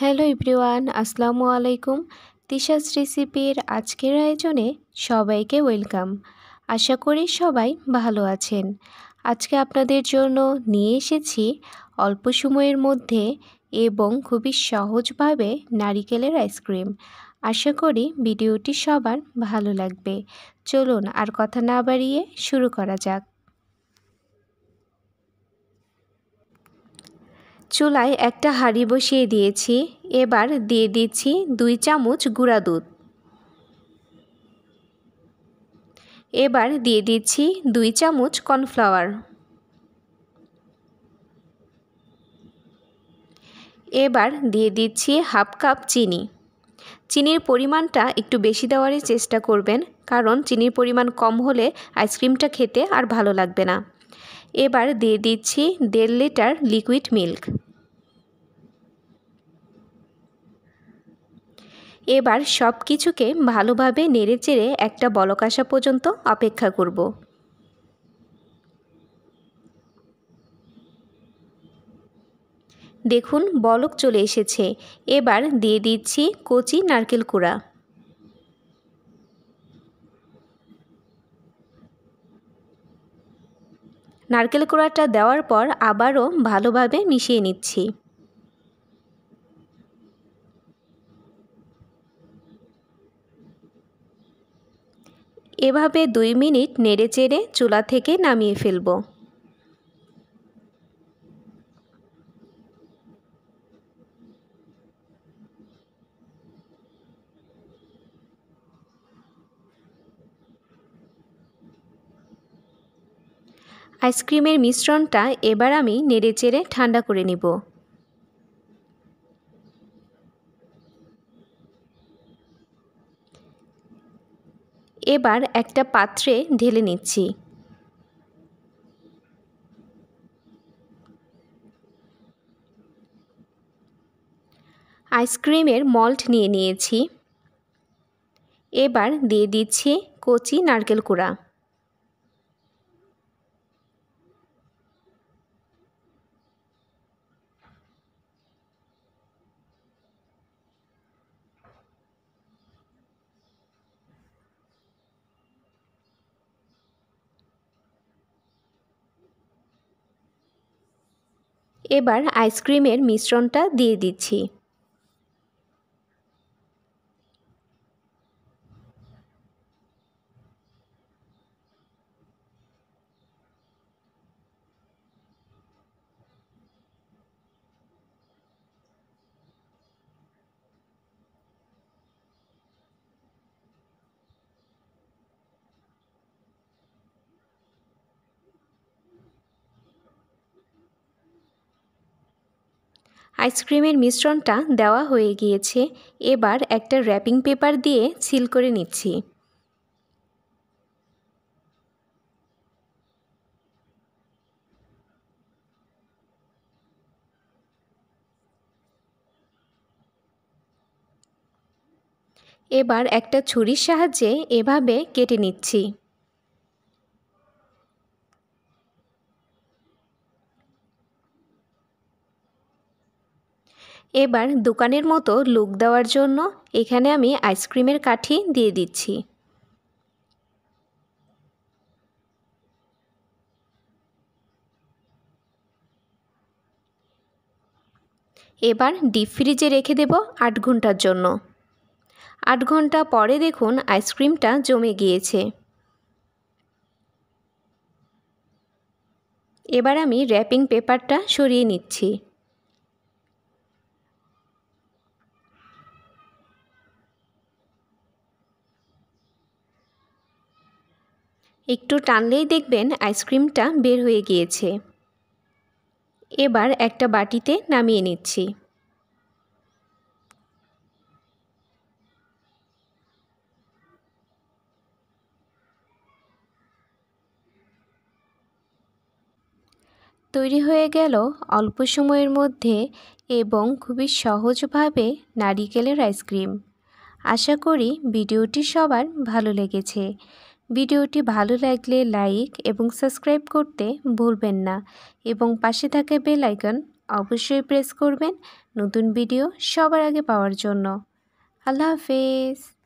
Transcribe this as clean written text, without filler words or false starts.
Hello everyone, আসসালামু আলাইকুম। তিশাস রেসিপির আজকের আয়োজনে সবাইকে ওয়েলকাম। আশা করি সবাই ভালো আছেন। আজকে আপনাদের জন্য নিয়ে এসেছি অল্প সময়ের মধ্যে এবং খুবই সহজভাবে নারিকেলের আইসক্রিম। আশা করি ভিডিওটি সবার ভালো লাগবে। চলুন আর কথা না বাড়িয়ে শুরু করা যাক। চুলায় একটা হাঁড়ি বসিয়ে দিয়েছি। এবার দিয়ে দিচ্ছি 2 চামচ গুঁড়া দুধ। এবার দিয়ে দিচ্ছি 2 চামচ কর্নফ্লাওয়ার। এবার দিয়ে দিচ্ছি হাফ কাপ চিনি। চিনির পরিমাণটা একটু বেশি দেওয়ারই চেষ্টা করবেন, কারণ চিনির পরিমাণ কম হলে আইসক্রিমটা খেতে আর ভালো লাগবে না। এবার দিয়ে দিচ্ছি 1.5 লিটার লিকুইড মিল্ক। এবার সব কিছুকে ভালোভাবে নেড়েচেড়ে একটা বলক আসা পর্যন্ত অপেক্ষা করব। দেখুন বলক চলে এসেছে। এবার দিয়ে দিচ্ছি কচি নারকেল কুড়া। নারকেল কুড়াটা দেওয়ার পর আবারও ভালোভাবে মিশিয়ে নিচ্ছি। এভাবে 2 মিনিট নেড়েচেড়ে চুলা থেকে নামিয়ে ফেলব। আইসক্রিমের মিশ্রণটা এবার আমি নেড়েচেড়ে ঠান্ডা করে নিব। এবার একটা পাত্রে ঢেলে নিচ্ছি। আইসক্রিমের মল্ট নিয়ে নিয়েছি। এবার দিয়ে দিচ্ছি কচি নারকেল কুড়া। এবার আইসক্রিমের মিশ্রণটা দিয়ে দিচ্ছি। আইসক্রিমের মিশ্রণটা দেওয়া হয়ে গিয়েছে। এবার একটা র্যাপিং পেপার দিয়ে সিল করে নিচ্ছি। এবার একটা ছুরির সাহায্যে এভাবে কেটে নিচ্ছি। এবার দোকানের মতো লুক দেওয়ার জন্য এখানে আমি আইসক্রিমের কাঠি দিয়ে দিচ্ছি। এবার ডিপ ফ্রিজে রেখে দেব 8 ঘন্টার জন্য। 8 ঘন্টা পরে দেখুন আইসক্রিমটা জমে গিয়েছে। এবার আমি র্যাপিং পেপারটা সরিয়ে নিচ্ছি। একটু টানলেই দেখবেন আইসক্রিমটা বের হয়ে গিয়েছে। এবার একটা বাটিতে নামিয়ে নিচ্ছি। তৈরি হয়ে গেল অল্প সময়ের মধ্যে এবং খুবই সহজভাবে নারিকেলের আইসক্রিম। আশা করি ভিডিওটি সবার ভালো লেগেছে। ভিডিওটি ভালো লাগলে লাইক এবং সাবস্ক্রাইব করতে ভুলবেন না এবং পাশে থাকা বেল আইকন অবশ্যই প্রেস করবেন নতুন ভিডিও সবার আগে পাওয়ার জন্য। আল্লাহ হাফেজ।